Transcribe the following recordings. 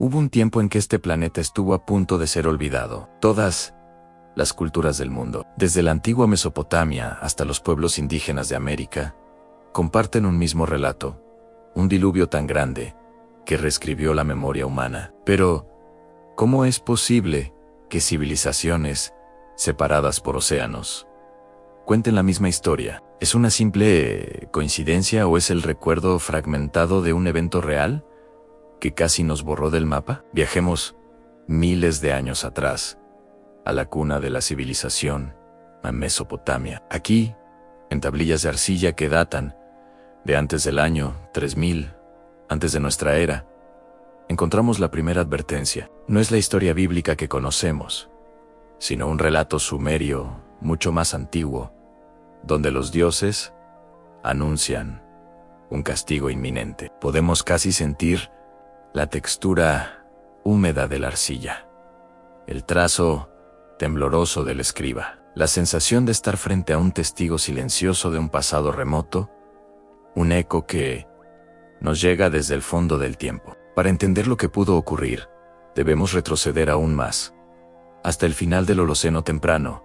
Hubo un tiempo en que este planeta estuvo a punto de ser olvidado. Todas las culturas del mundo, desde la antigua Mesopotamia hasta los pueblos indígenas de América, comparten un mismo relato, un diluvio tan grande que reescribió la memoria humana. Pero, ¿cómo es posible que civilizaciones separadas por océanos cuenten la misma historia? ¿Es una simple coincidencia o es el recuerdo fragmentado de un evento real que casi nos borró del mapa? Viajemos miles de años atrás, a la cuna de la civilización, a Mesopotamia. Aquí, en tablillas de arcilla que datan de antes del año 3000, antes de nuestra era, encontramos la primera advertencia. No es la historia bíblica que conocemos, sino un relato sumerio mucho más antiguo, donde los dioses anuncian un castigo inminente. Podemos casi sentir la textura húmeda de la arcilla, el trazo tembloroso del escriba, la sensación de estar frente a un testigo silencioso de un pasado remoto, un eco que nos llega desde el fondo del tiempo. Para entender lo que pudo ocurrir, debemos retroceder aún más, hasta el final del Holoceno temprano.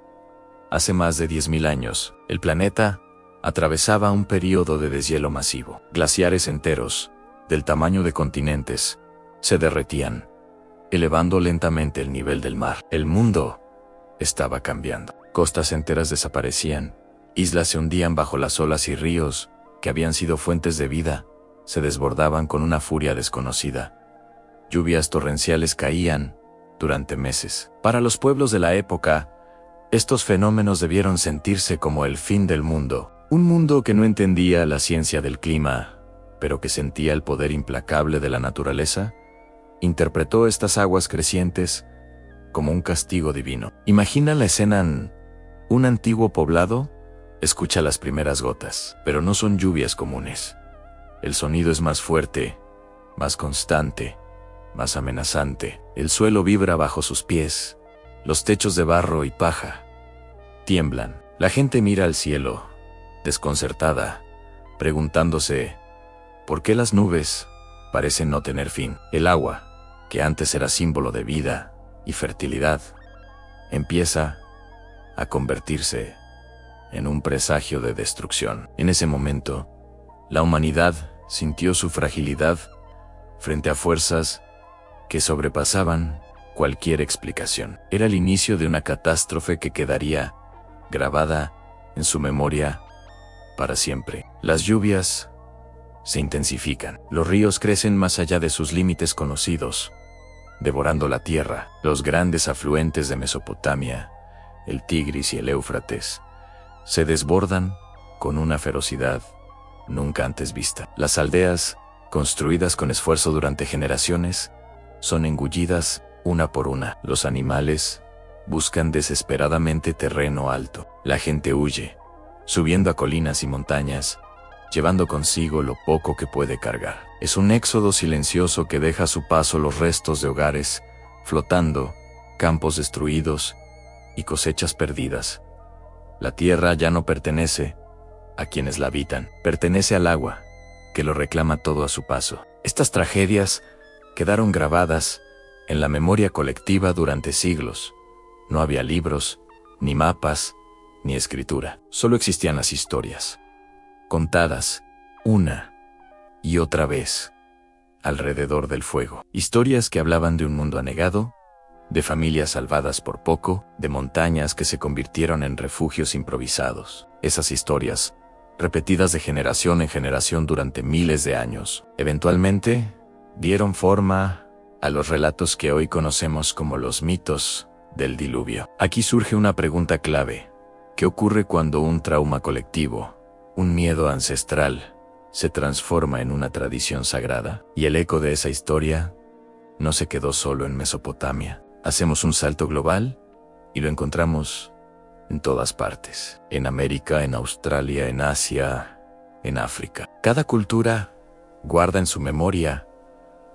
Hace más de 10.000 años, el planeta atravesaba un período de deshielo masivo. Glaciares enteros, del tamaño de continentes, se derretían, elevando lentamente el nivel del mar. El mundo estaba cambiando. Costas enteras desaparecían, islas se hundían bajo las olas y ríos, que habían sido fuentes de vida, se desbordaban con una furia desconocida. Lluvias torrenciales caían durante meses. Para los pueblos de la época, estos fenómenos debieron sentirse como el fin del mundo. Un mundo que no entendía la ciencia del clima, pero que sentía el poder implacable de la naturaleza, interpretó estas aguas crecientes como un castigo divino. Imagina la escena en un antiguo poblado. Escucha las primeras gotas, pero no son lluvias comunes. El sonido es más fuerte, más constante, más amenazante. El suelo vibra bajo sus pies. Los techos de barro y paja tiemblan. La gente mira al cielo, desconcertada, preguntándose ¿por qué las nubes parecen no tener fin? El agua, que antes era símbolo de vida y fertilidad, empieza a convertirse en un presagio de destrucción. En ese momento, la humanidad sintió su fragilidad frente a fuerzas que sobrepasaban cualquier explicación. Era el inicio de una catástrofe que quedaría grabada en su memoria para siempre. Las lluvias se intensifican. Los ríos crecen más allá de sus límites conocidos, devorando la tierra. Los grandes afluentes de Mesopotamia, el Tigris y el Éufrates, se desbordan con una ferocidad nunca antes vista. Las aldeas, construidas con esfuerzo durante generaciones, son engullidas una por una. Los animales buscan desesperadamente terreno alto. La gente huye, subiendo a colinas y montañas, llevando consigo lo poco que puede cargar. Es un éxodo silencioso que deja a su paso los restos de hogares flotando, campos destruidos y cosechas perdidas. La tierra ya no pertenece a quienes la habitan, pertenece al agua, que lo reclama todo a su paso. Estas tragedias quedaron grabadas en la memoria colectiva durante siglos. No había libros, ni mapas, ni escritura. Solo existían las historias, contadas una y otra vez alrededor del fuego. Historias que hablaban de un mundo anegado, de familias salvadas por poco, de montañas que se convirtieron en refugios improvisados. Esas historias, repetidas de generación en generación durante miles de años, eventualmente dieron forma a los relatos que hoy conocemos como los mitos del diluvio. Aquí surge una pregunta clave. ¿Qué ocurre cuando un trauma colectivo, un miedo ancestral, se transforma en una tradición sagrada? Y el eco de esa historia no se quedó solo en Mesopotamia. Hacemos un salto global y lo encontramos en todas partes. En América, en Australia, en Asia, en África. Cada cultura guarda en su memoria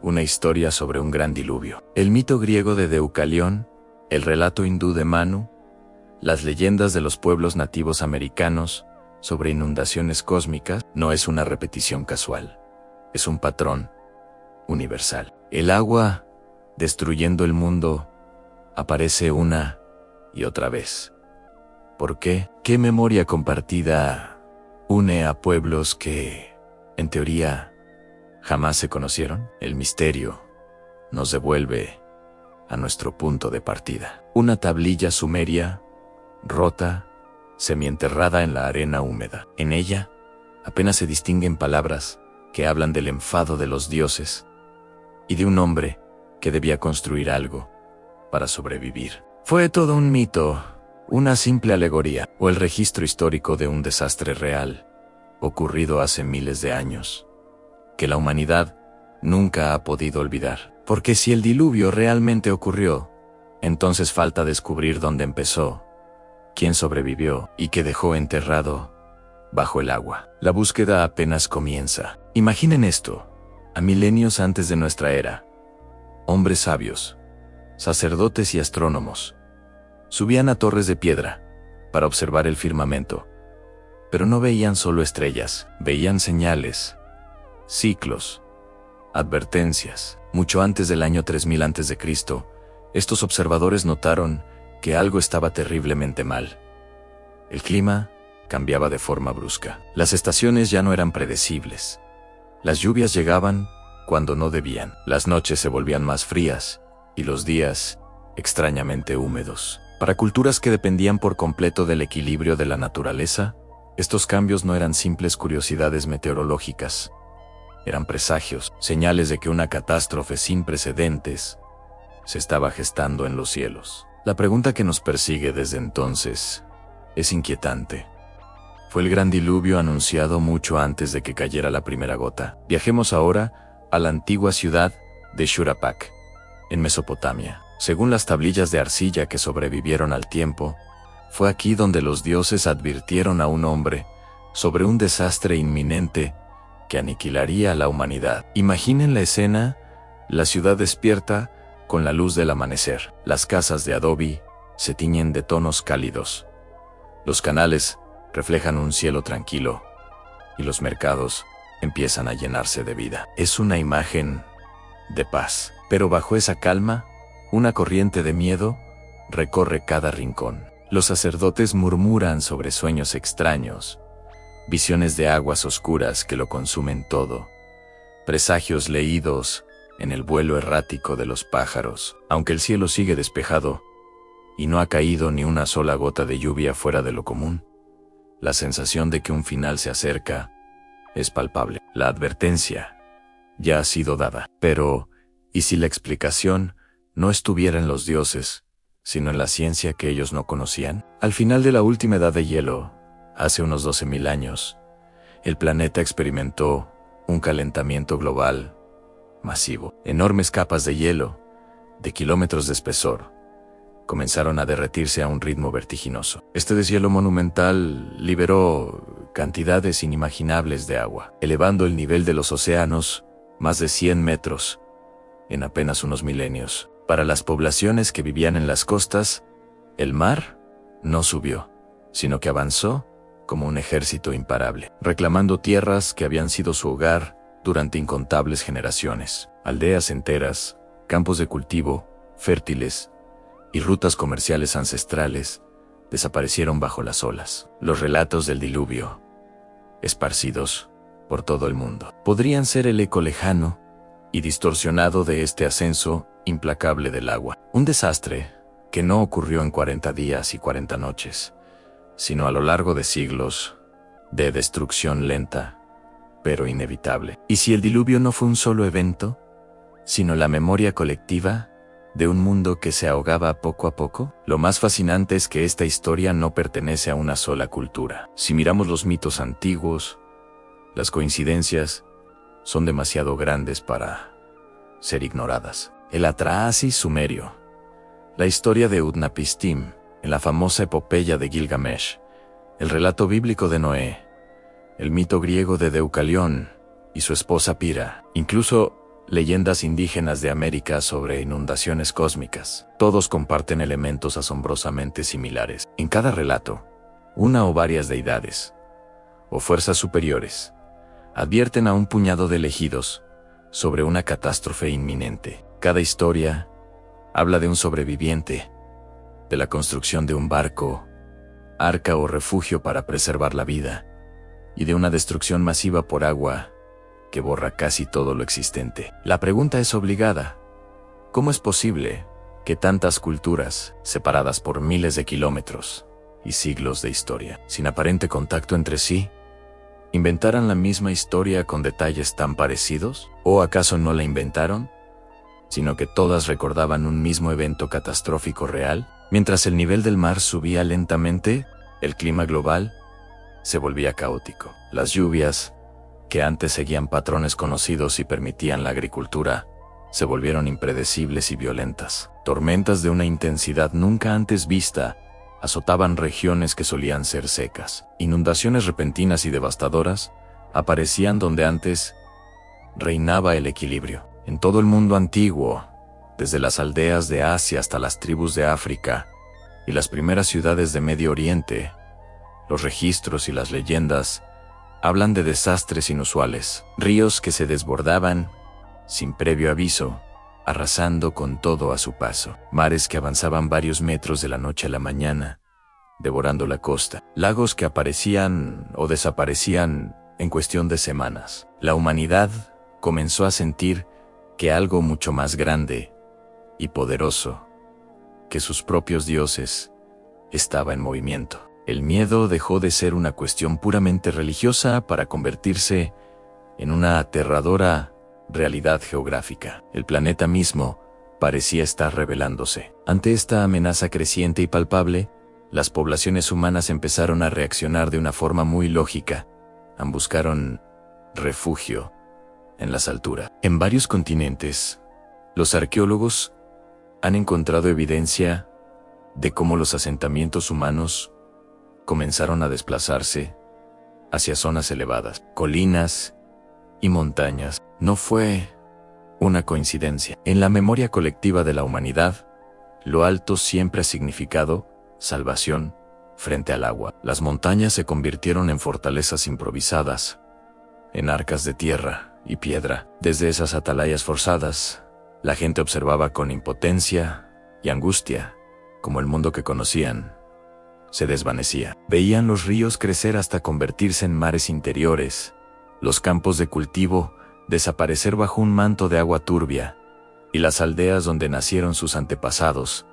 una historia sobre un gran diluvio. El mito griego de Deucalión, el relato hindú de Manu, las leyendas de los pueblos nativos americanos sobre inundaciones cósmicas, no es una repetición casual. Es un patrón universal. El agua destruyendo el mundo, aparece una y otra vez. ¿Por qué? ¿Qué memoria compartida une a pueblos que, en teoría, jamás se conocieron? El misterio nos devuelve a nuestro punto de partida. Una tablilla sumeria, rota, semienterrada en la arena húmeda. En ella, apenas se distinguen palabras que hablan del enfado de los dioses y de un hombre que debía construir algo para sobrevivir. Fue todo un mito, una simple alegoría, o el registro histórico de un desastre real, ocurrido hace miles de años, que la humanidad nunca ha podido olvidar. Porque si el diluvio realmente ocurrió, entonces falta descubrir dónde empezó, quién sobrevivió y qué dejó enterrado bajo el agua. La búsqueda apenas comienza. Imaginen esto, a milenios antes de nuestra era, hombres sabios, sacerdotes y astrónomos subían a torres de piedra para observar el firmamento, pero no veían solo estrellas, veían señales, ciclos, advertencias. Mucho antes del año 3000 a.C., estos observadores notaron que algo estaba terriblemente mal. El clima cambiaba de forma brusca. Las estaciones ya no eran predecibles. Las lluvias llegaban cuando no debían. Las noches se volvían más frías y los días extrañamente húmedos. Para culturas que dependían por completo del equilibrio de la naturaleza, estos cambios no eran simples curiosidades meteorológicas. Eran presagios, señales de que una catástrofe sin precedentes se estaba gestando en los cielos. La pregunta que nos persigue desde entonces es inquietante. ¿Fue el gran diluvio anunciado mucho antes de que cayera la primera gota? Viajemos ahora a la antigua ciudad de Shurapak, en Mesopotamia. Según las tablillas de arcilla que sobrevivieron al tiempo, fue aquí donde los dioses advirtieron a un hombre sobre un desastre inminente que aniquilaría a la humanidad. Imaginen la escena, la ciudad despierta con la luz del amanecer. Las casas de adobe se tiñen de tonos cálidos. Los canales reflejan un cielo tranquilo y los mercados empiezan a llenarse de vida. Es una imagen de paz, pero bajo esa calma, una corriente de miedo recorre cada rincón. Los sacerdotes murmuran sobre sueños extraños, visiones de aguas oscuras que lo consumen todo, presagios leídos en el vuelo errático de los pájaros. Aunque el cielo sigue despejado y no ha caído ni una sola gota de lluvia fuera de lo común, la sensación de que un final se acerca es palpable. La advertencia ya ha sido dada. Pero, ¿y si la explicación no estuviera en los dioses, sino en la ciencia que ellos no conocían? Al final de la última edad de hielo, hace unos 12.000 años, el planeta experimentó un calentamiento global masivo. Enormes capas de hielo, de kilómetros de espesor, comenzaron a derretirse a un ritmo vertiginoso. Este deshielo monumental liberó cantidades inimaginables de agua, elevando el nivel de los océanos más de 100 metros en apenas unos milenios. Para las poblaciones que vivían en las costas, el mar no subió, sino que avanzó como un ejército imparable, reclamando tierras que habían sido su hogar durante incontables generaciones. Aldeas enteras, campos de cultivo, fértiles, y rutas comerciales ancestrales desaparecieron bajo las olas. Los relatos del diluvio, esparcidos por todo el mundo, podrían ser el eco lejano y distorsionado de este ascenso implacable del agua. Un desastre que no ocurrió en 40 días y 40 noches, sino a lo largo de siglos de destrucción lenta, pero inevitable. ¿Y si el diluvio no fue un solo evento, sino la memoria colectiva de un mundo que se ahogaba poco a poco? Lo más fascinante es que esta historia no pertenece a una sola cultura. Si miramos los mitos antiguos, las coincidencias son demasiado grandes para ser ignoradas. El Atrahasis sumerio, la historia de Utnapishtim en la famosa epopeya de Gilgamesh, el relato bíblico de Noé, el mito griego de Deucalión y su esposa Pira, incluso leyendas indígenas de América sobre inundaciones cósmicas. Todos comparten elementos asombrosamente similares. En cada relato, una o varias deidades, o fuerzas superiores, advierten a un puñado de elegidos sobre una catástrofe inminente. Cada historia habla de un sobreviviente, de la construcción de un barco, arca o refugio para preservar la vida, y de una destrucción masiva por agua que borra casi todo lo existente. La pregunta es obligada: ¿cómo es posible que tantas culturas, separadas por miles de kilómetros y siglos de historia, sin aparente contacto entre sí, inventaran la misma historia con detalles tan parecidos? ¿O acaso no la inventaron, sino que todas recordaban un mismo evento catastrófico real? Mientras el nivel del mar subía lentamente, el clima global se volvía caótico. Las lluvias, que antes seguían patrones conocidos y permitían la agricultura, se volvieron impredecibles y violentas. Tormentas de una intensidad nunca antes vista azotaban regiones que solían ser secas. Inundaciones repentinas y devastadoras aparecían donde antes reinaba el equilibrio. En todo el mundo antiguo, desde las aldeas de Asia hasta las tribus de África y las primeras ciudades de Medio Oriente, los registros y las leyendas hablan de desastres inusuales. Ríos que se desbordaban sin previo aviso, arrasando con todo a su paso. Mares que avanzaban varios metros de la noche a la mañana, devorando la costa. Lagos que aparecían o desaparecían en cuestión de semanas. La humanidad comenzó a sentir que algo mucho más grande y poderoso que sus propios dioses estaba en movimiento. El miedo dejó de ser una cuestión puramente religiosa para convertirse en una aterradora realidad geográfica. El planeta mismo parecía estar rebelándose. Ante esta amenaza creciente y palpable, las poblaciones humanas empezaron a reaccionar de una forma muy lógica. Buscaron refugio en las alturas. En varios continentes, los arqueólogos han encontrado evidencia de cómo los asentamientos humanos comenzaron a desplazarse hacia zonas elevadas, colinas y montañas. No fue una coincidencia. En la memoria colectiva de la humanidad, lo alto siempre ha significado salvación frente al agua. Las montañas se convirtieron en fortalezas improvisadas, en arcas de tierra y piedra. Desde esas atalayas forzadas, la gente observaba con impotencia y angustia cómo el mundo que conocían se desvanecía. Veían los ríos crecer hasta convertirse en mares interiores, los campos de cultivo desaparecer bajo un manto de agua turbia, y las aldeas donde nacieron sus antepasados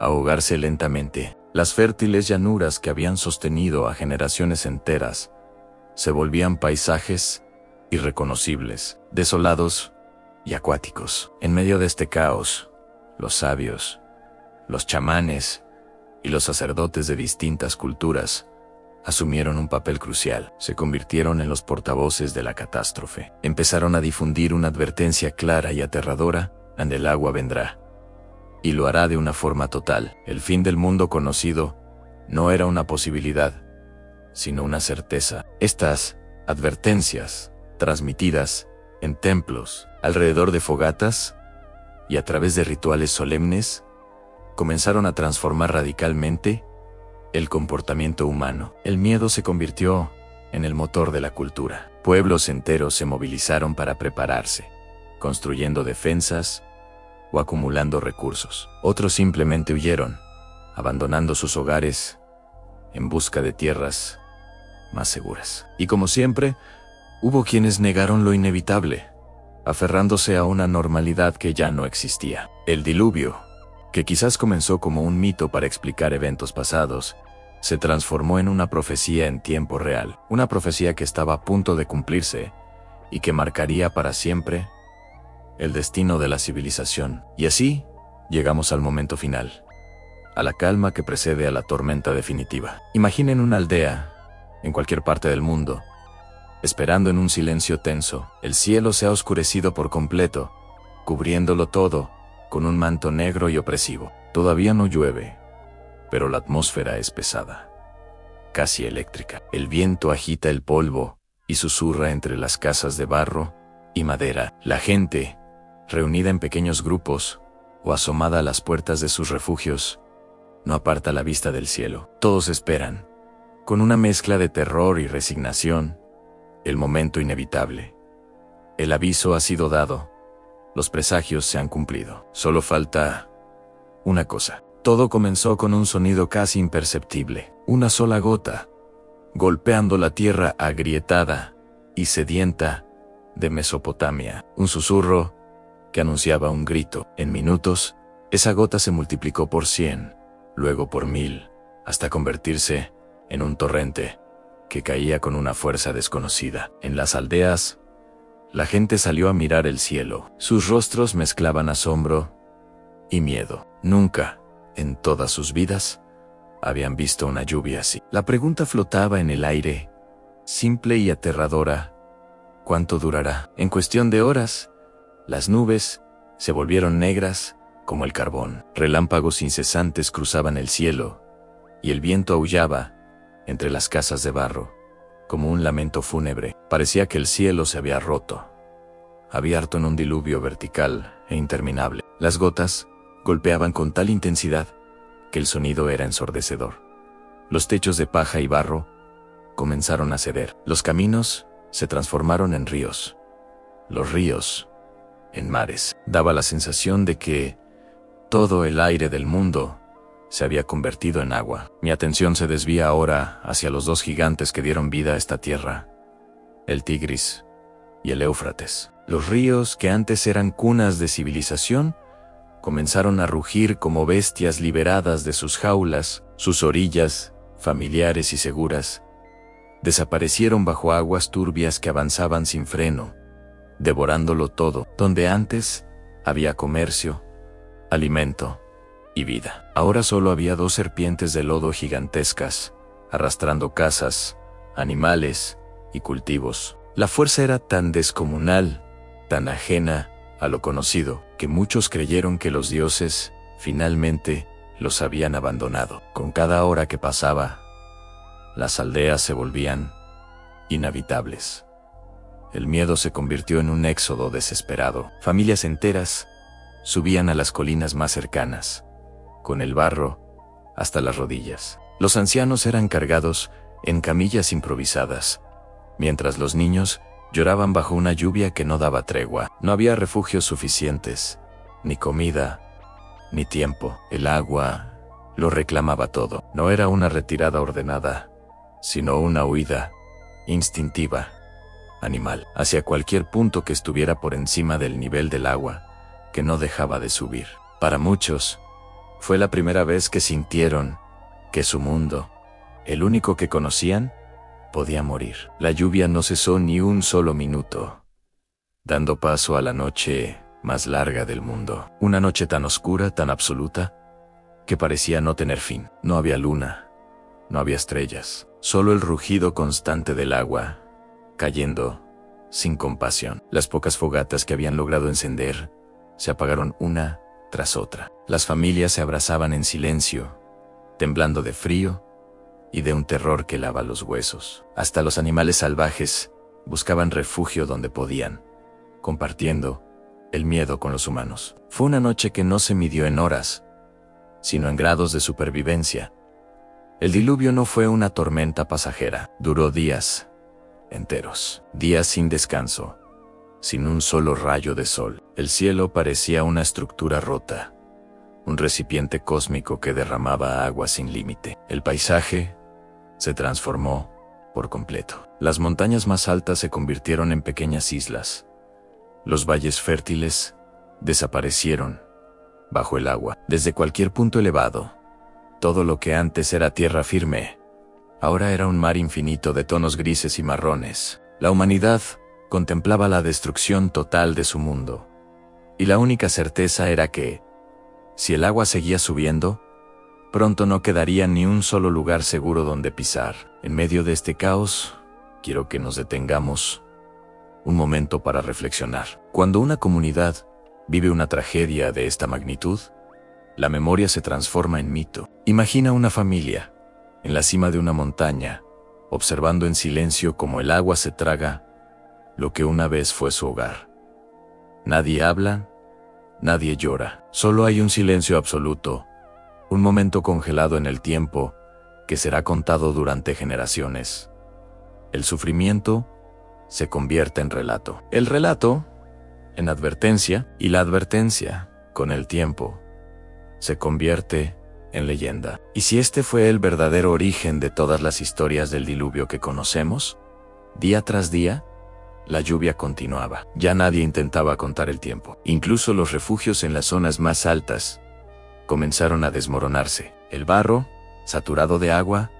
ahogarse lentamente. Las fértiles llanuras que habían sostenido a generaciones enteras se volvían paisajes irreconocibles, desolados y acuáticos. En medio de este caos, los sabios, los chamanes y los sacerdotes de distintas culturas asumieron un papel crucial. Se convirtieron en los portavoces de la catástrofe. Empezaron a difundir una advertencia clara y aterradora: el agua vendrá, y lo hará de una forma total. El fin del mundo conocido no era una posibilidad, sino una certeza. Estas advertencias, transmitidas en templos, alrededor de fogatas y a través de rituales solemnes, comenzaron a transformar radicalmente el comportamiento humano. El miedo se convirtió en el motor de la cultura. Pueblos enteros se movilizaron para prepararse, construyendo defensas o acumulando recursos. Otros simplemente huyeron, abandonando sus hogares en busca de tierras más seguras. Y como siempre, hubo quienes negaron lo inevitable, aferrándose a una normalidad que ya no existía. El diluvio, que quizás comenzó como un mito para explicar eventos pasados, se transformó en una profecía en tiempo real. Una profecía que estaba a punto de cumplirse y que marcaría para siempre el destino de la civilización. Y así, llegamos al momento final, a la calma que precede a la tormenta definitiva. Imaginen una aldea, en cualquier parte del mundo, esperando en un silencio tenso. El cielo se ha oscurecido por completo, cubriéndolo todo con un manto negro y opresivo. Todavía no llueve, pero la atmósfera es pesada, casi eléctrica. El viento agita el polvo y susurra entre las casas de barro y madera. La gente, reunida en pequeños grupos o asomada a las puertas de sus refugios, no aparta la vista del cielo. Todos esperan, con una mezcla de terror y resignación, el momento inevitable. El aviso ha sido dado, Los presagios se han cumplido. Solo falta una cosa. Todo comenzó con un sonido casi imperceptible. Una sola gota, golpeando la tierra agrietada y sedienta de Mesopotamia. Un susurro que anunciaba un grito. En minutos, esa gota se multiplicó por 100, luego por 1000, hasta convertirse en un torrente que caía con una fuerza desconocida. En las aldeas, la gente salió a mirar el cielo. Sus rostros mezclaban asombro y miedo. Nunca, en todas sus vidas, habían visto una lluvia así. La pregunta flotaba en el aire, simple y aterradora. ¿Cuánto durará? En cuestión de horas, las nubes se volvieron negras como el carbón. Relámpagos incesantes cruzaban el cielo, y el viento aullaba entre las casas de barro, como un lamento fúnebre. Parecía que el cielo se había roto, abierto en un diluvio vertical e interminable. Las gotas golpeaban con tal intensidad que el sonido era ensordecedor. Los techos de paja y barro comenzaron a ceder. Los caminos se transformaron en ríos. Los ríos en mares. Daba la sensación de que todo el aire del mundo se había convertido en agua. Mi atención se desvía ahora hacia los dos gigantes que dieron vida a esta tierra, el Tigris y el Éufrates. Los ríos, que antes eran cunas de civilización, comenzaron a rugir como bestias liberadas de sus jaulas. Sus orillas, familiares y seguras, desaparecieron bajo aguas turbias que avanzaban sin freno, devorándolo todo. Donde antes había comercio, alimento y vida, ahora solo había dos serpientes de lodo gigantescas, arrastrando casas, animales y cultivos. La fuerza era tan descomunal, tan ajena a lo conocido, que muchos creyeron que los dioses, finalmente, los habían abandonado. Con cada hora que pasaba, las aldeas se volvían inhabitables. El miedo se convirtió en un éxodo desesperado. Familias enteras subían a las colinas más cercanas, con el barro hasta las rodillas. Los ancianos eran cargados en camillas improvisadas, mientras los niños lloraban bajo una lluvia que no daba tregua. No había refugios suficientes, ni comida, ni tiempo. El agua lo reclamaba todo. No era una retirada ordenada, sino una huida instintiva, animal, hacia cualquier punto que estuviera por encima del nivel del agua, que no dejaba de subir. Para muchos, fue la primera vez que sintieron que su mundo, el único que conocían, podía morir. La lluvia no cesó ni un solo minuto, dando paso a la noche más larga del mundo. Una noche tan oscura, tan absoluta, que parecía no tener fin. No había luna, no había estrellas, solo el rugido constante del agua, cayendo sin compasión. Las pocas fogatas que habían logrado encender se apagaron una tras otra. Las familias se abrazaban en silencio, temblando de frío y de un terror que helaba los huesos. Hasta los animales salvajes buscaban refugio donde podían, compartiendo el miedo con los humanos. Fue una noche que no se midió en horas, sino en grados de supervivencia. El diluvio no fue una tormenta pasajera. Duró días enteros, días sin descanso, sin un solo rayo de sol. El cielo parecía una estructura rota, un recipiente cósmico que derramaba agua sin límite. El paisaje se transformó por completo. Las montañas más altas se convirtieron en pequeñas islas. Los valles fértiles desaparecieron bajo el agua. Desde cualquier punto elevado, todo lo que antes era tierra firme, ahora era un mar infinito de tonos grises y marrones. La humanidad contemplaba la destrucción total de su mundo, y la única certeza era que, si el agua seguía subiendo, pronto no quedaría ni un solo lugar seguro donde pisar. En medio de este caos, quiero que nos detengamos un momento para reflexionar. Cuando una comunidad vive una tragedia de esta magnitud, la memoria se transforma en mito. Imagina una familia en la cima de una montaña, observando en silencio cómo el agua se traga lo que una vez fue su hogar. Nadie habla, nadie llora. Solo hay un silencio absoluto, un momento congelado en el tiempo que será contado durante generaciones. El sufrimiento se convierte en relato. El relato en advertencia, y la advertencia, con el tiempo, se convierte en leyenda. ¿Y si este fue el verdadero origen de todas las historias del diluvio que conocemos? Día tras día, la lluvia continuaba. Ya nadie intentaba contar el tiempo. Incluso los refugios en las zonas más altas comenzaron a desmoronarse. El barro, saturado de agua,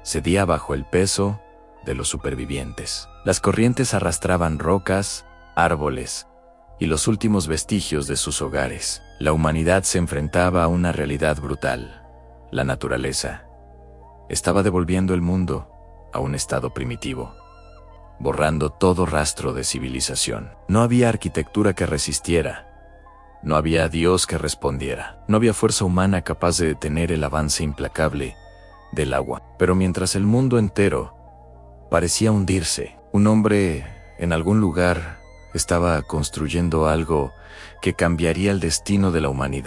cedía bajo el peso de los supervivientes. Las corrientes arrastraban rocas, árboles y los últimos vestigios de sus hogares. La humanidad se enfrentaba a una realidad brutal. La naturaleza estaba devolviendo el mundo a un estado primitivo, borrando todo rastro de civilización. No había arquitectura que resistiera. No había Dios que respondiera. No había fuerza humana capaz de detener el avance implacable del agua. Pero mientras el mundo entero parecía hundirse, un hombre en algún lugar estaba construyendo algo que cambiaría el destino de la humanidad.